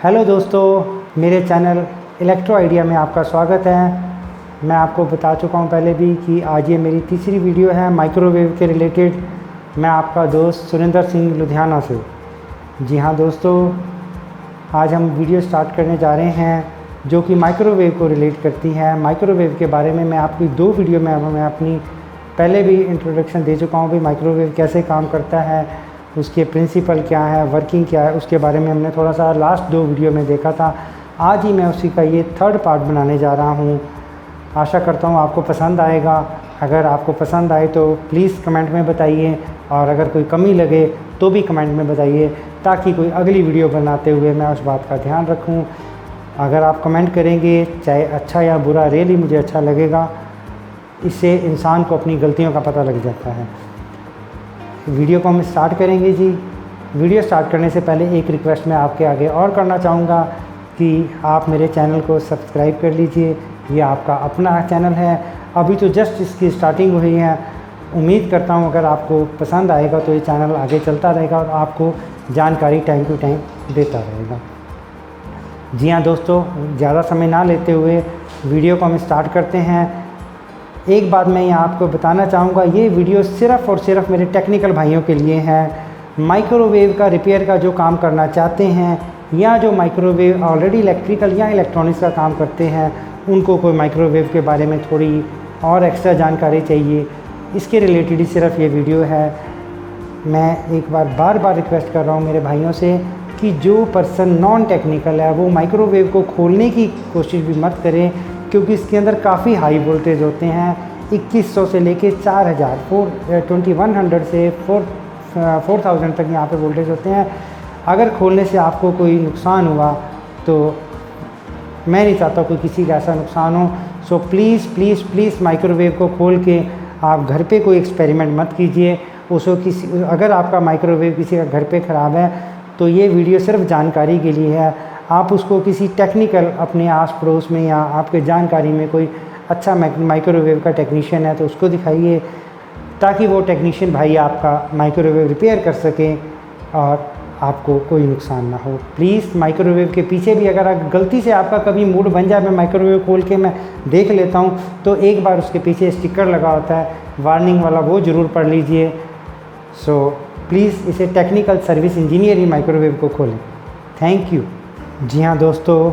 Hello दोस्तों, मेरे channel electro idea में आपका स्वागत है। मैं आपको बता चुका हूं पहले भी कि आज ये मेरी तीसरी वीडियो है माइक्रोवेव के रिलेटेड। मैं आपका दोस्त सुरेंद्र सिंह लुधियाना से। जी हाँ दोस्तों, आज हम वीडियो स्टार्ट करने जा रहे हैं जो कि माइक्रोवेव को रिलेट करती है। माइक्रोवेव के बारे में मैं आपकी 2 वीडियो में मैं अपनी पहले भी इंट्रोडक्शन दे चुका हूँ भी माइक्रोवेव कैसे काम करता है, उसके प्रिंसिपल क्या है, वर्किंग क्या है, उसके बारे में हमने थोड़ा सा लास्ट 2 वीडियो में देखा था। आज ही मैं उसी का ये 3rd पार्ट बनाने जा रहा हूँ। आशा करता हूँ आपको पसंद आएगा। अगर आपको पसंद आए तो प्लीज़ कमेंट में बताइए, और अगर कोई कमी लगे तो भी कमेंट में बताइए, ताकि कोई अगली वीडियो बनाते हुए मैं उस बात का ध्यान रखूँ। अगर आप कमेंट करेंगे, चाहे अच्छा या बुरा, रियली मुझे अच्छा लगेगा। इससे इंसान को अपनी गलतियों का पता लग जाता है। वीडियो को हम स्टार्ट करेंगे जी। वीडियो स्टार्ट करने से पहले एक रिक्वेस्ट मैं आपके आगे और करना चाहूँगा कि आप मेरे चैनल को सब्सक्राइब कर लीजिए। ये आपका अपना चैनल है, अभी तो जस्ट इसकी स्टार्टिंग हुई है। उम्मीद करता हूँ अगर आपको पसंद आएगा तो ये चैनल आगे चलता रहेगा और आपको जानकारी टाइम टू टाइम देता रहेगा। जी हाँ दोस्तों, ज़्यादा समय ना लेते हुए वीडियो को हम स्टार्ट करते हैं। एक बात मैं यहाँ आपको बताना चाहूँगा, ये वीडियो सिर्फ़ और सिर्फ मेरे टेक्निकल भाइयों के लिए है। माइक्रोवेव का रिपेयर का जो काम करना चाहते हैं, या जो माइक्रोवेव ऑलरेडी इलेक्ट्रिकल या इलेक्ट्रॉनिक्स का काम करते हैं, उनको कोई माइक्रोवेव के बारे में थोड़ी और एक्स्ट्रा जानकारी चाहिए, इसके रिलेटेड ही सिर्फ ये वीडियो है। मैं एक बार बार रिक्वेस्ट कर रहा हूँ मेरे भाइयों से कि जो पर्सन नॉन टेक्निकल है वो माइक्रोवेव को खोलने की कोशिश भी मत करें, क्योंकि इसके अंदर काफ़ी हाई वोल्टेज होते हैं। 2100 से लेके 4000 2100 से 4000 तक यहाँ पे वोल्टेज होते हैं। अगर खोलने से आपको कोई नुकसान हुआ तो मैं नहीं चाहता कोई किसी का ऐसा नुकसान हो। So please please please microwave को खोल के आप घर पे कोई एक्सपेरिमेंट मत कीजिए। अगर आपका माइक्रोवेव किसी का घर पे ख़राब है तो ये वीडियो सिर्फ जानकारी के लिए है। आप उसको किसी टेक्निकल अपने आस पड़ोस में या आपके जानकारी में कोई अच्छा माइक्रोवेव का टेक्नीशियन है तो उसको दिखाइए, ताकि वो टेक्नीशियन भाई आपका माइक्रोवेव रिपेयर कर सके और आपको कोई नुकसान ना हो। प्लीज़ माइक्रोवेव के पीछे भी अगर गलती से आपका कभी मूड बन जाए, मैं माइक्रोवेव खोल के मैं देख लेता हूँ, तो एक बार उसके पीछे स्टिकर लगा होता है वार्निंग वाला, वो ज़रूर पढ़ लीजिए। सो प्लीज़ इसे टेक्निकल सर्विस इंजीनियर ही माइक्रोवेव को खोलें। Thank you. जी हाँ दोस्तों,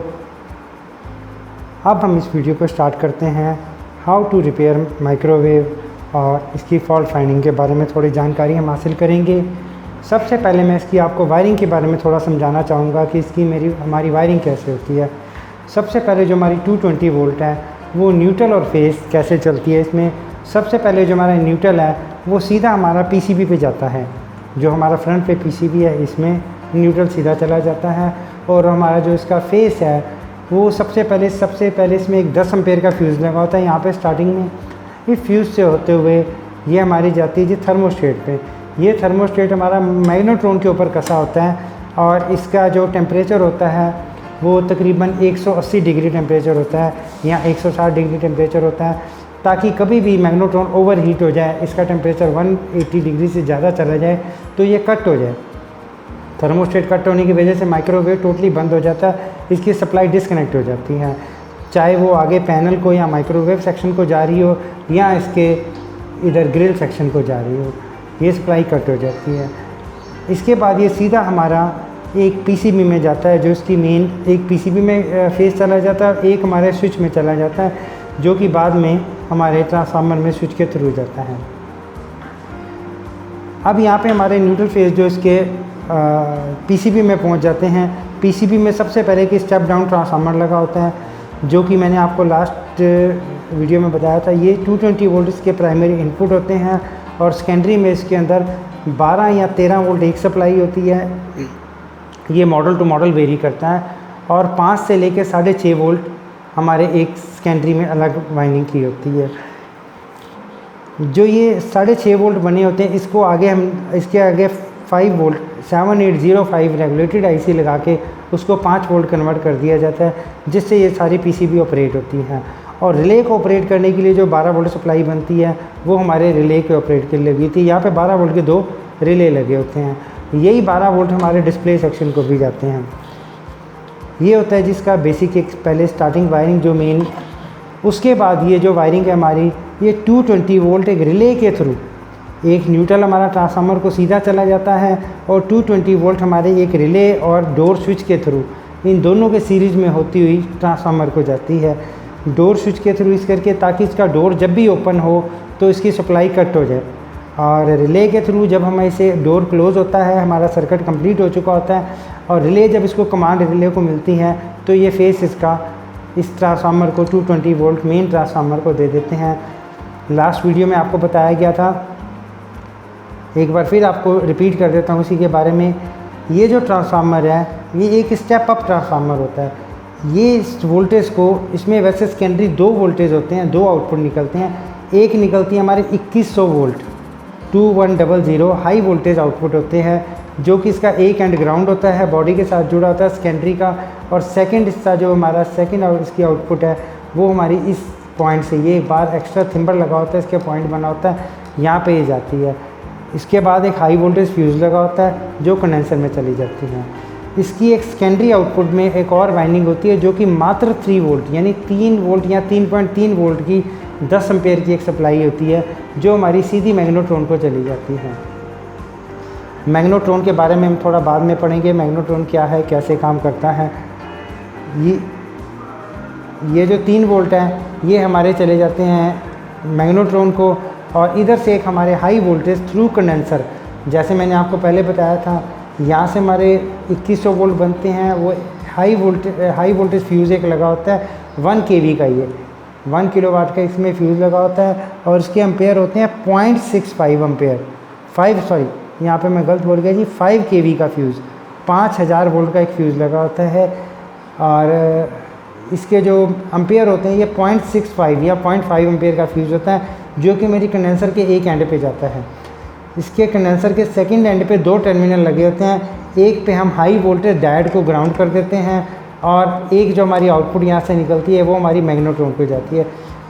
अब हम इस वीडियो को स्टार्ट करते हैं। हाउ टू रिपेयर माइक्रोवेव, और इसकी फॉल्ट फाइंडिंग के बारे में थोड़ी जानकारी हम हासिल करेंगे। सबसे पहले मैं इसकी आपको वायरिंग के बारे में थोड़ा समझाना चाहूँगा कि हमारी वायरिंग कैसे होती है। सबसे पहले जो हमारी 220 वोल्ट है वो न्यूट्रल और फेस कैसे चलती है। इसमें सबसे पहले जो हमारा न्यूट्रल है वो सीधा हमारा पीसीबी पे जाता है। जो हमारा फ्रंट पे पीसीबी है इसमें न्यूट्रल सीधा चला जाता है। और हमारा जो इसका फेस है वो सबसे पहले इसमें एक 10 एम्पेयर का फ्यूज़ लगा होता है यहाँ पे स्टार्टिंग में। इस फ्यूज़ से होते हुए ये हमारी जाती है जी थर्मोस्टेट पे। ये थर्मोस्टेट हमारा मैग्नेट्रॉन के ऊपर कसा होता है, और इसका जो टेम्परेचर होता है वो तकरीबन 180 डिग्री टेम्परेचर होता है या 160 डिग्री टेम्परेचर होता है, ताकि कभी भी मैग्नेट्रॉन ओवर हीट हो जाए, इसका टेम्परेचर 180 डिग्री से ज़्यादा चला जाए तो ये कट हो जाए। थर्मोस्टेट कट होने की वजह से माइक्रोवेव टोटली बंद हो जाता है, इसकी सप्लाई डिस्कनेक्ट हो जाती है, चाहे वो आगे पैनल को या माइक्रोवेव सेक्शन को जा रही हो या इसके इधर ग्रिल सेक्शन को जा रही हो, ये सप्लाई कट हो जाती है। इसके बाद ये सीधा हमारा एक पीसीबी में जाता है, जो इसकी मेन एक पीसीबी में फेस चला जाता है और एक हमारे स्विच में चला जाता है, जो कि बाद में हमारे ट्रांसफार्मर में स्विच के थ्रू जाता है। अब यहाँ पे हमारे न्यूट्रल फेस जो इसके पीसीबी में पहुँच जाते हैं। पीसीबी में सबसे पहले कि स्टेप डाउन ट्रांसफार्मर लगा होता है, जो कि मैंने आपको लास्ट वीडियो में बताया था। ये 220 वोल्ट इसके प्राइमरी इनपुट होते हैं, और सेकेंडरी में इसके अंदर 12 या 13 वोल्ट एक सप्लाई होती है। ये मॉडल टू मॉडल वेरी करता है, और 5 से लेकर 6.5 वोल्ट हमारे एक सेकेंडरी में अलग वाइंडिंग की होती है। जो ये 6.5 वोल्ट बने होते हैं, इसको आगे इसके आगे 5 वोल्ट 7805 रेगुलेटेड आईसी लगा के उसको 5 वोल्ट कन्वर्ट कर दिया जाता है, जिससे ये सारी पीसीबी ऑपरेट होती हैं। और रिले को ऑपरेट करने के लिए जो 12 वोल्ट सप्लाई बनती है वो हमारे रिले के ऑपरेट के लिए लगी थी। यहाँ पे 12 वोल्ट के 2 रिले लगे होते हैं। यही 12 वोल्ट हमारे डिस्प्ले सेक्शन को भी जाते हैं। ये होता है जिसका बेसिक एक पहले स्टार्टिंग वायरिंग जो मेन, उसके बाद ये जो वायरिंग है हमारी, ये 220 वोल्ट एक रिले के थ्रू, एक न्यूट्रल हमारा ट्रांसफार्मर को सीधा चला जाता है और 220 वोल्ट हमारे एक रिले और डोर स्विच के थ्रू, इन दोनों के सीरीज़ में होती हुई ट्रांसफार्मर को जाती है। डोर स्विच के थ्रू इस करके, ताकि इसका डोर जब भी ओपन हो तो इसकी सप्लाई कट हो जाए, और रिले के थ्रू जब हमें इसे डोर क्लोज़ होता है, हमारा सर्किट कंप्लीट हो चुका होता है, और रिले जब इसको कमांड रिले को मिलती है तो ये फेस इसका इस ट्रांसफार्मर को 220 वोल्ट मेन ट्रांसफार्मर को दे देते हैं। लास्ट वीडियो में आपको बताया गया था, एक बार फिर आपको रिपीट कर देता हूँ इसी के बारे में। ये जो ट्रांसफार्मर है ये एक स्टेप अप ट्रांसफार्मर होता है। ये इस वोल्टेज को, इसमें वैसे सेकेंडरी 2 वोल्टेज होते हैं, 2 आउटपुट निकलते हैं। एक निकलती है हमारे 2100 वोल्ट 2100 हाई वोल्टेज आउटपुट होते हैं, जो कि इसका एक एंड ग्राउंड होता है, बॉडी के साथ जुड़ा होता है सेकेंडरी का, और सेकंड हिस्सा जो हमारा सेकंड और इसकी आउटपुट है वो हमारी इस पॉइंट से, ये एक बार एक्स्ट्रा थिम्बर लगा होता है, इसके पॉइंट बना होता है, यहाँ पे ये जाती है। इसके बाद एक हाई वोल्टेज फ्यूज़ लगा होता है जो कंडेंसर में चली जाती है। इसकी एक सेकेंडरी आउटपुट में एक और वाइंडिंग होती है जो कि मात्र 3 वोल्ट यानी 3 वोल्ट या 3.3 वोल्ट की 10 एम्पेयर की एक सप्लाई होती है, जो हमारी सीधी मैग्नेट्रोन को चली जाती है। मैग्नेट्रोन के बारे में हम थोड़ा बाद में पढ़ेंगे, मैग्नेट्रोन क्या है, कैसे काम करता है। ये जो 3 वोल्ट हैं ये हमारे चले जाते हैं मैग्नेट्रोन को, और इधर से एक हमारे हाई वोल्टेज थ्रू कंडेंसर, जैसे मैंने आपको पहले बताया था, यहाँ से हमारे 2100 वोल्ट बनते हैं। वो हाई वोल्टेज फ्यूज़ एक लगा होता है 1 kV का, ये 1 किलोवाट का इसमें फ्यूज़ लगा होता है, और इसके एम्पेयर होते हैं 0.65 एम्पेयर, 5 यहाँ पे मैं गलत बोल गया जी, 5 kV का फ्यूज़, 5000 वोल्ट का एक फ्यूज़ लगा होता है, और इसके जो एम्पेयर होते हैं ये 0.65 या 0.5 एम्पेयर का फ्यूज़ होता है, जो कि मेरी कंडेंसर के एक एंड पे जाता है। इसके कंडेंसर के सेकंड एंड पे 2 टर्मिनल लगे होते हैं, एक पे हम हाई वोल्टेज डायोड को ग्राउंड कर देते हैं, और एक जो हमारी आउटपुट यहाँ से निकलती है वो हमारी मैग्नेट्रोन पे जाती है।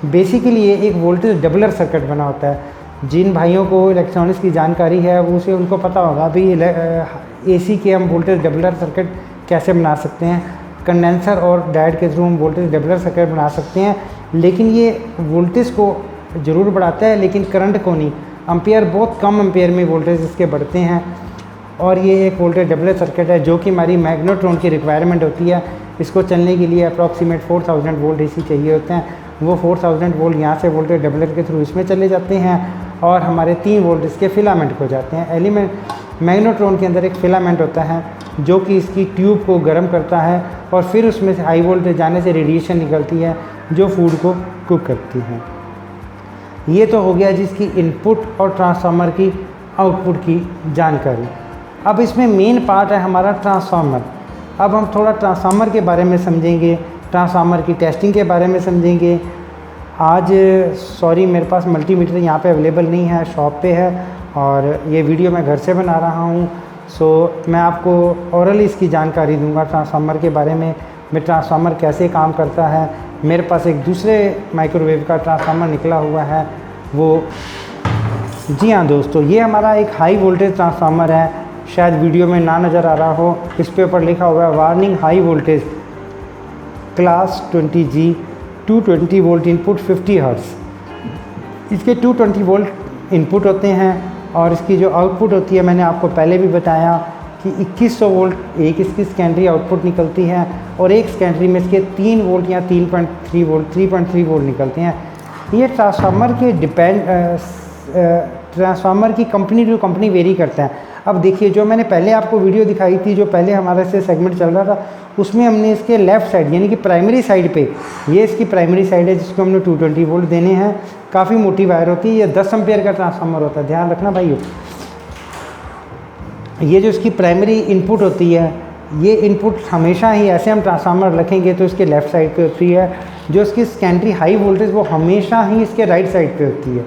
बेसिकली ये एक वोल्टेज डबलर सर्किट बना होता है। जिन भाइयों को इलेक्ट्रॉनिक्स की जानकारी है वो उसे उनको पता होगा भी AC के हम वोल्टेज डबलर सर्किट कैसे बना सकते हैं। कंडेंसर और डायोड के थ्रू हम वोल्टेज डबलर सर्किट बना सकते हैं, लेकिन ये वोल्टेज को ज़रूर बढ़ाता है लेकिन करंट को नहीं। एम्पेयर बहुत कम एम्पेयर में वोल्टेज इसके बढ़ते हैं, और ये एक वोल्टेज डबलर सर्किट है जो कि हमारी मैग्नेट्रोन की रिक्वायरमेंट होती है। इसको चलने के लिए अप्रॉक्सीमेट 4000 वोल्ट AC चाहिए होते हैं। वो 4000 वोल्ट यहाँ से वोल्टेज डबलर के थ्रू इसमें चले जाते हैं, और हमारे 3 वोल्ट इसके फिलामेंट को जाते हैं। एलिमेंट मैग्नेट्रोन के अंदर एक फिलामेंट होता है जो कि इसकी ट्यूब को गर्म करता है, और फिर उसमें से हाई वोल्टेज जाने से रेडिएशन निकलती है जो फूड को कुक करती है। ये तो हो गया जिसकी इनपुट और ट्रांसफार्मर की आउटपुट की जानकारी। अब इसमें मेन पार्ट है हमारा ट्रांसफार्मर। अब हम थोड़ा ट्रांसफार्मर के बारे में समझेंगे, ट्रांसफार्मर की टेस्टिंग के बारे में समझेंगे। आज सॉरी मेरे पास मल्टीमीटर यहाँ पे अवेलेबल नहीं है, शॉप पे है, और ये वीडियो मैं घर से बना रहा हूँ। सो मैं आपको ओरली इसकी जानकारी दूंगा ट्रांसफार्मर के बारे में, ट्रांसफार्मर कैसे काम करता है। मेरे पास एक दूसरे माइक्रोवेव का ट्रांसफार्मर निकला हुआ है वो, जी हाँ दोस्तों, ये हमारा एक हाई वोल्टेज ट्रांसफार्मर है। शायद वीडियो में ना नज़र आ रहा हो, इस पे ऊपर लिखा हुआ है warning high voltage class 20G 220 volt input 50 hertz. इसके 220 वोल्ट इनपुट होते हैं, और इसकी जो आउटपुट होती है मैंने आपको पहले भी बताया कि 2100 वोल्ट एक इसकी सेकेंडरी आउटपुट निकलती है, और एक सेकेंडरी में इसके 3 वोल्ट या 3.3 वोल्ट निकलते हैं। ये ट्रांसफार्मर के ट्रांसफार्मर की कंपनी टू कंपनी वेरी करता है। अब देखिए, जो मैंने पहले आपको वीडियो दिखाई थी, जो पहले हमारे से सेगमेंट चल रहा था, उसमें हमने इसके लेफ़्ट साइड यानी कि प्राइमरी साइड पे, ये इसकी प्राइमरी साइड है जिसको हमने 220 वोल्ट देने हैं। काफ़ी मोटी वायर होती है, ये 10 एम्पेयर का ट्रांसफार्मर होता है, ध्यान रखना भाइयों। ये जो इसकी प्राइमरी इनपुट होती है, ये इनपुट हमेशा ही ऐसे हम ट्रांसफार्मर रखेंगे तो इसके लेफ़्ट साइड पे होती है। जो इसकी सेकेंडरी हाई वोल्टेज वो हमेशा ही इसके राइट साइड पे होती है।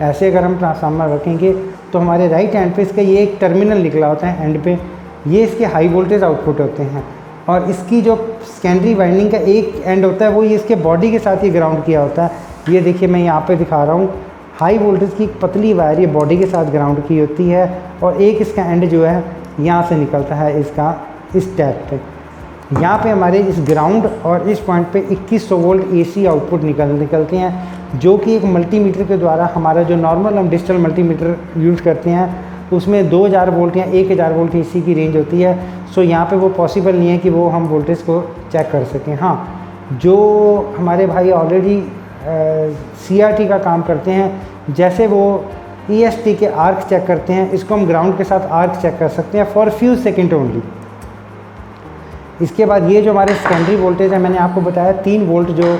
ऐसे अगर हम ट्रांसफार्मर रखेंगे तो हमारे राइट हैंड पे इसका ये एक टर्मिनल निकला होता है एंड पे, ये इसके हाई वोल्टेज आउटपुट होते हैं। और इसकी जो सेकेंडरी वाइंडिंग का एक एंड होता है वो ये इसके बॉडी के साथ ही ग्राउंड किया होता है। ये देखिए मैं यहाँ पे दिखा रहा हूँ, हाई वोल्टेज की पतली वायर ये बॉडी के साथ ग्राउंड की होती है, और एक इसका एंड जो है यहाँ से निकलता है इसका इस टैप पे। यहाँ पे हमारे इस ग्राउंड और इस पॉइंट पे 2100 वोल्ट AC आउटपुट निकलते हैं, जो कि एक मल्टीमीटर के द्वारा हमारा जो नॉर्मल हम डिजिटल मल्टीमीटर यूज़ करते हैं उसमें 2000 वोल्ट या 1000 वोल्ट AC की रेंज होती है। सो यहाँ पे वो पॉसिबल नहीं है कि वो हम वोल्टेज को चेक कर सकें। हाँ, जो हमारे भाई ऑलरेडी CRT का काम करते हैं, जैसे वो EST के आर्क चेक करते हैं, इसको हम ग्राउंड के साथ आर्क चेक कर सकते हैं फॉर फ्यू सेकेंड ओनली। इसके बाद ये जो हमारे सेकेंडरी वोल्टेज है, मैंने आपको बताया 3 वोल्ट जो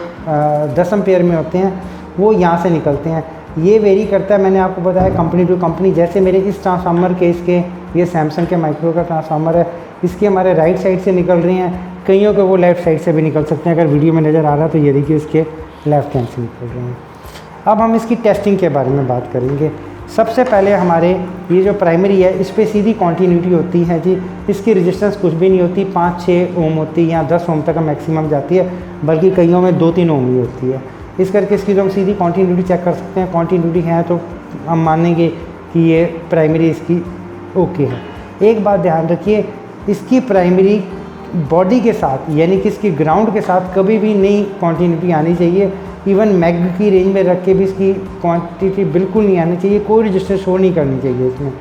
10 एम्पेयर में होते हैं वो यहाँ से निकलते हैं। ये वेरी करता है, मैंने आपको बताया कंपनी टू कंपनी। जैसे मेरे इस ट्रांसफार्मर के इसके ये सैमसंग के माइक्रो का ट्रांसफार्मर है, इसके हमारे राइट साइड से निकल रही हैं, कईयों के वो लेफ़्ट साइड से भी निकल सकते हैं। अगर वीडियो में नज़र आ रहा है तो ये देखिए इसके लेफ़्ट हैंड से निकल रहे हैं। अब हम इसकी टेस्टिंग के बारे में बात करेंगे। सबसे पहले हमारे ये जो प्राइमरी है इस पर सीधी कॉन्टीन्यूटी होती है जी, इसकी रेजिस्टेंस कुछ भी नहीं होती, 5-6 ओम होती है या 10 ओम तक मैक्सिमम जाती है, बल्कि कईयों में 2-3 ओम ही होती है। इस करके इसकी जो हम सीधी कॉन्टीन्यूटी चेक कर सकते हैं, कॉन्टीन्यूटी है तो हम मानेंगे कि ये प्राइमरी इसकी ओके है। एक बात ध्यान रखिए, इसकी प्राइमरी बॉडी के साथ यानी कि इसकी ग्राउंड के साथ कभी भी नई कॉन्टीन्यूटी आनी चाहिए। इवन मैग की रेंज में रख के भी इसकी क्वांटिटी बिल्कुल नहीं आनी चाहिए, कोई रजिस्टेंस शो नहीं करनी चाहिए इसमें,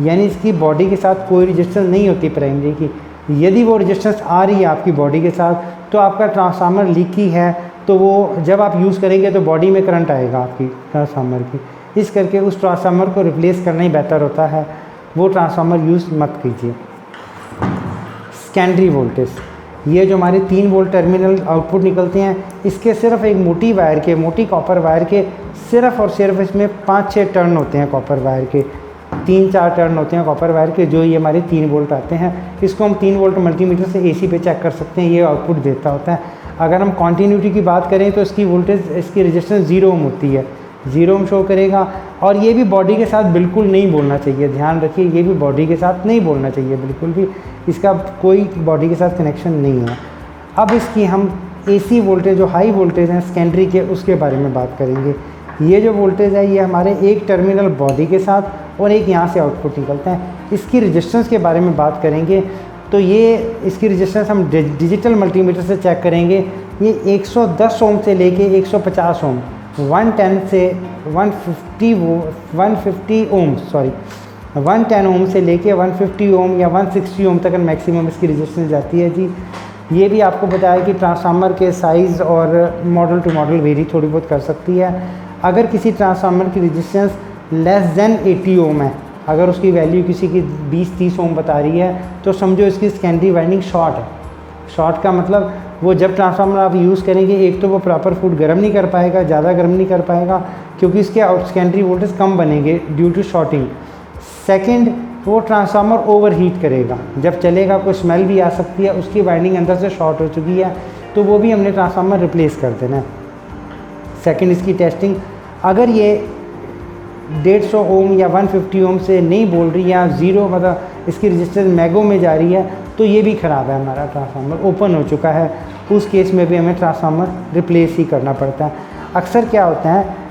यानी इसकी बॉडी के साथ कोई रजिस्टेंस नहीं होती प्राइमरी की। यदि वो रजिस्टेंस आ रही है आपकी बॉडी के साथ तो आपका ट्रांसफार्मर लीकी है, तो वो जब आप यूज़ करेंगे तो बॉडी में करंट आएगा आपकी ट्रांसफार्मर की। इस करके उस ट्रांसफार्मर को रिप्लेस करना ही बेहतर होता है, वो ट्रांसफार्मर यूज़ मत कीजिए। सेकेंडरी वोल्टेज, ये जो हमारे 3 वोल्ट टर्मिनल आउटपुट निकलते हैं, इसके सिर्फ एक मोटी वायर के, मोटी कॉपर वायर के सिर्फ और सिर्फ इसमें 5-6 टर्न होते हैं कॉपर वायर के, 3-4 टर्न होते हैं कॉपर वायर के, जो ये हमारे 3 वोल्ट आते हैं। इसको हम 3 वोल्ट मल्टीमीटर से AC पे चेक कर सकते हैं, ये आउटपुट देता होता है। अगर हम कॉन्टीन्यूटी की बात करें तो इसकी वोल्टेज, इसकी रेजिस्टेंस 0 ओम होती है, 0 ओम शो करेगा। और ये भी बॉडी के साथ बिल्कुल नहीं बोलना चाहिए, ध्यान रखिए, ये भी बॉडी के साथ नहीं बोलना चाहिए बिल्कुल भी, इसका कोई बॉडी के साथ कनेक्शन नहीं है। अब इसकी हम AC वोल्टेज जो हाई वोल्टेज हैं सेकेंडरी के, उसके बारे में बात करेंगे। ये जो वोल्टेज है ये हमारे एक टर्मिनल बॉडी के साथ और एक यहाँ से आउटपुट निकलता है। इसकी रेजिस्टेंस के बारे में बात करेंगे तो ये इसकी रेजिस्टेंस हम डिजिटल मल्टीमीटर से चेक करेंगे। ये 110 ओम से लेके 150 ओम, 110 से 150 ओम से लेके 150 ओम या 160 ओम तक मैक्सिमम इसकी रेजिस्टेंस जाती है जी। ये भी आपको बताया कि ट्रांसफार्मर के साइज़ और मॉडल टू मॉडल वेरी थोड़ी बहुत कर सकती है। अगर किसी ट्रांसफार्मर की रेजिस्टेंस लेस देन 80 ओम है, अगर उसकी वैल्यू किसी की 20-30 ओम बता रही है, तो समझो इसकी सेकेंडरी वाइंडिंग शॉर्ट है। शॉर्ट का मतलब वो जब ट्रांसफार्मर आप यूज़ करेंगे, एक तो वो प्रॉपर फूड गर्म नहीं कर पाएगा, ज़्यादा गर्म नहीं कर पाएगा क्योंकि इसके सेकेंडरी वोल्टेज कम बनेंगे ड्यू टू शॉर्टिंग। सेकंड, वो ट्रांसफार्मर ओवर हीट करेगा, जब चलेगा कोई स्मेल भी आ सकती है, उसकी वाइंडिंग अंदर से शॉर्ट हो चुकी है, तो वो भी हमने ट्रांसफार्मर रिप्लेस कर देना है। सेकंड, इसकी टेस्टिंग, अगर ये 150 ओम या 150 ओम से नहीं बोल रही या 0 मतलब इसकी रेजिस्टेंस मैगो में जा रही है, तो ये भी ख़राब है, हमारा ट्रांसफार्मर ओपन हो चुका है। उस केस में भी हमें ट्रांसफार्मर रिप्लेस ही करना पड़ता है। अक्सर क्या होता है,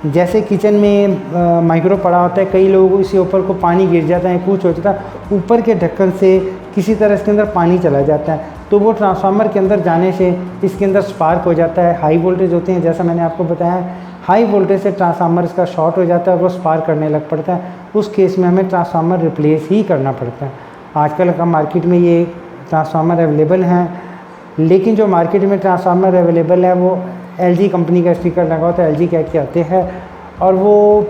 जैसे किचन में माइक्रो पड़ा होता है, कई लोगों को इसके ऊपर को पानी गिर जाता है, कुछ हो जाता है, ऊपर के ढक्कन से किसी तरह इसके अंदर पानी चला जाता है, तो वो ट्रांसफार्मर के अंदर जाने से इसके अंदर स्पार्क हो जाता है। हाई वोल्टेज होते हैं, जैसा मैंने आपको बताया, हाई वोल्टेज से ट्रांसफार्मर इसका शॉर्ट हो जाता है, वो स्पार्क करने लग पड़ता है। उस केस में हमें ट्रांसफार्मर रिप्लेस ही करना पड़ता है। आजकल का मार्केट में ये ट्रांसफार्मर अवेलेबल हैं, लेकिन जो मार्केट में ट्रांसफार्मर अवेलेबल है वो LG कंपनी का स्टिकर लगा होता है, LG कह के आते हैं, और वो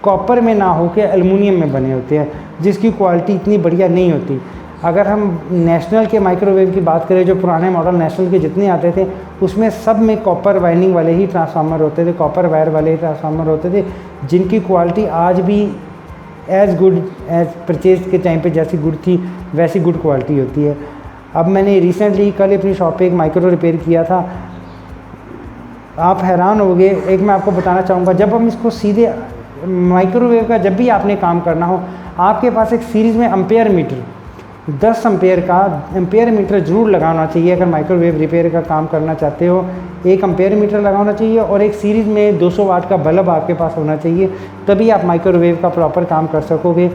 कॉपर में ना हो के एलुमिनियम में बने होते हैं, जिसकी क्वालिटी इतनी बढ़िया नहीं होती। अगर हम नेशनल के माइक्रोवेव की बात करें, जो पुराने मॉडल नेशनल के जितने आते थे, उसमें सब में कॉपर वाइंडिंग वाले ही ट्रांसफार्मर होते थे, कॉपर वायर वाले ही ट्रांसफार्मर होते थे, जिनकी क्वालिटी आज भी एज़ गुड एज़ परचेज के टाइम पे जैसी गुड थी वैसी गुड क्वालिटी होती है। अब मैंने रिसेंटली कल अपनी शॉप पे एक माइक्रो रिपेयर किया था, आप हैरान होगे। एक मैं आपको बताना चाहूँगा, जब हम इसको सीधे माइक्रोवेव का जब भी आपने काम करना हो, आपके पास एक सीरीज़ में एम्पेयर मीटर 10 एम्पेयर का एम्पेयर मीटर ज़रूर लगाना चाहिए। अगर माइक्रोवेव रिपेयर का काम करना चाहते हो, एक एम्पेयर मीटर लगाना चाहिए और एक सीरीज़ में 200 वाट का बल्ब आपके पास होना चाहिए, तभी आप माइक्रोवेव का प्रॉपर काम कर सकोगे।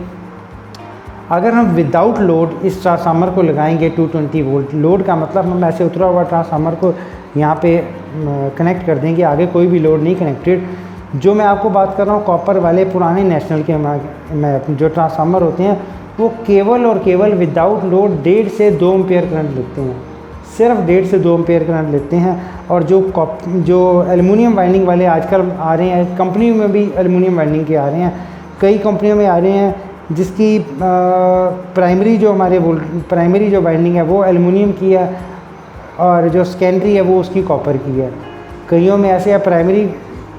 अगर हम विदाउट लोड इस ट्रांसफार्मर को लगाएंगे 220 वोल्ट, लोड का मतलब हम ऐसे उतरा हुआ ट्रांसफार्मर को यहाँ पे कनेक्ट कर देंगे, आगे कोई भी लोड नहीं कनेक्टेड। जो मैं आपको बात कर रहा हूँ कॉपर वाले पुराने नेशनल के में जो ट्रांसफार्मर होते हैं वो केवल और केवल विदाउट लोड 1.5 से 2 एम्पेयर करंट लेते हैं, सिर्फ 1.5 से 2 एम्पेयर करंट लेते हैं। और जो एल्युमिनियम वाइंडिंग वाले आजकल आ रहे हैं, कंपनियों में भी एल्युमिनियम वाइंडिंग के आ रहे हैं, कई कंपनियों में आ रहे हैं जिसकी प्राइमरी जो वाइंडिंग है वो एल्युमिनियम की है और जो सेकेंडरी है वो उसकी कॉपर की है। कईयों में ऐसे है प्राइमरी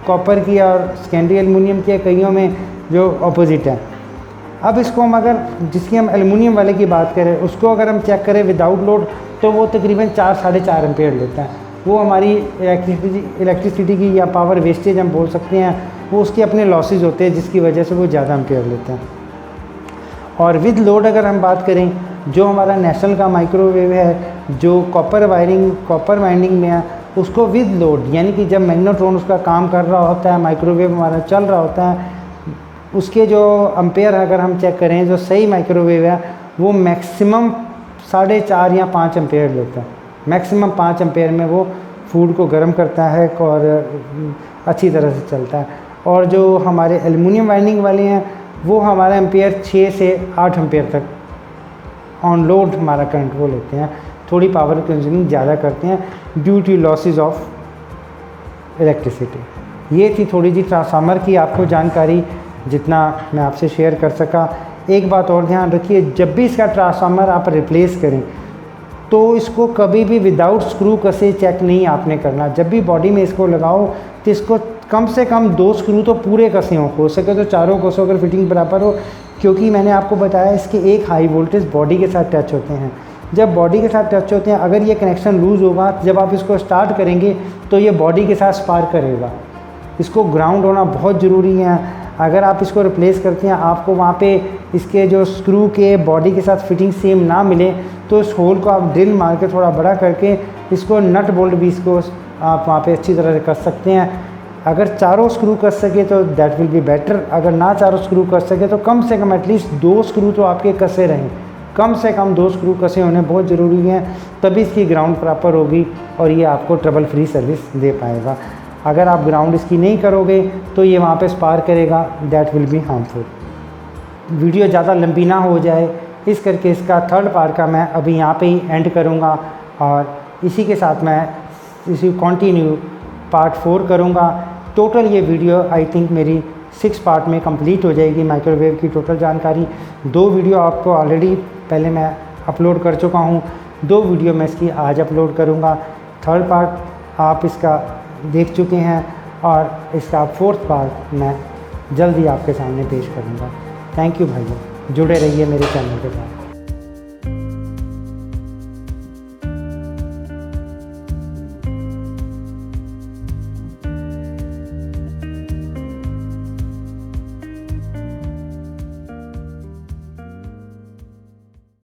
कॉपर की और सेकेंडरी एल्युमिनियम की है, कईयों में जो अपोजिट है। अब इसको हम अगर जिसकी हम एल्युमिनियम वाले की बात करें उसको अगर हम चेक करें विदाउट लोड तो वो तकरीबन 4-4.5 एम्पेयर लेता है। वो हमारी इलेक्ट्रिसिटी की या पावर वेस्टेज हम बोल सकते हैं, वो उसके अपने लॉसेज होते हैं जिसकी वजह से वो ज़्यादा एम्पेयर लेते हैं। और विद लोड अगर हम बात करें, जो हमारा नेशनल का माइक्रोवेव है जो कॉपर वाइंडिंग में है, उसको विद लोड यानी कि जब मैग्नेट्रॉन उसका काम कर रहा होता है, माइक्रोवेव हमारा चल रहा होता है, उसके जो एम्पेयर अगर हम चेक करें, जो सही माइक्रोवेव है वो मैक्सिमम 4.5 या 5 एम्पेयर लेता है। मैक्सिमम 5 एम्पेयर में वो फूड को गर्म करता है और अच्छी तरह से चलता है। और जो हमारे एल्युमिनियम वाइंडिंग वाले हैं वो हमारा एम्पेयर 6 से 8 एम्पेयर तक ऑन लोड हमारा करंट वो लेते हैं, थोड़ी पावर कंज्यूमिंग ज़्यादा करते हैं due to losses of electricity. ये थी थोड़ी सी ट्रांसफार्मर की आपको जानकारी, जितना मैं आपसे शेयर कर सका। एक बात और ध्यान रखिए, जब भी इसका ट्रांसफार्मर आप रिप्लेस करें तो इसको कभी भी विदाउट स्क्रू कसे चेक नहीं आपने करना। जब भी बॉडी में इसको लगाओ तो इसको कम से कम 2 स्क्रू तो पूरे कसे हो सके तो चारों कसो अगर फिटिंग बराबर हो, क्योंकि मैंने आपको बताया इसके एक हाई वोल्टेज बॉडी के साथ टच होते हैं। जब बॉडी के साथ टच होते हैं, अगर ये कनेक्शन लूज़ होगा, जब आप इसको स्टार्ट करेंगे तो ये बॉडी के साथ स्पार्क करेगा। इसको ग्राउंड होना बहुत ज़रूरी है। अगर आप इसको रिप्लेस करते हैं, आपको वहाँ पे इसके जो स्क्रू के बॉडी के साथ फिटिंग सेम ना मिले तो इस होल को आप ड्रिल मार के थोड़ा बड़ा करके इसको नट बोल्ट भी इसको आप वहाँ पे अच्छी तरह से कस सकते हैं। अगर चारों स्क्रू कस सके तो दैट विल बी बेटर, अगर ना चारों स्क्रू कस सके तो कम से कम एटलीस्ट 2 स्क्रू तो आपके कसे रहें, कम से कम 2 स्क्रू कसे होने बहुत ज़रूरी हैं, तभी इसकी ग्राउंड प्रॉपर होगी और ये आपको ट्रबल फ्री सर्विस दे पाएगा। अगर आप ग्राउंड इसकी नहीं करोगे तो ये वहाँ पे स्पार्क करेगा, that will be harmful. Video ज़्यादा लंबी ना हो जाए इस करके इसका थर्ड पार्ट का मैं अभी यहाँ पे ही एंड करूँगा और इसी के साथ मैं इसी कंटिन्यू पार्ट 4 करूँगा। टोटल ये वीडियो आई थिंक मेरी 6 पार्ट में कंप्लीट हो जाएगी। माइक्रोवेव की टोटल जानकारी 2 वीडियो आपको ऑलरेडी पहले मैं अपलोड कर चुका हूँ, 2 वीडियो मैं इसकी आज अपलोड करूँगा। थर्ड पार्ट आप इसका देख चुके हैं और इसका 4th पार्ट मैं जल्दी आपके सामने पेश करूँगा। थैंक यू भाइयों, जुड़े रहिए मेरे चैनल के साथ।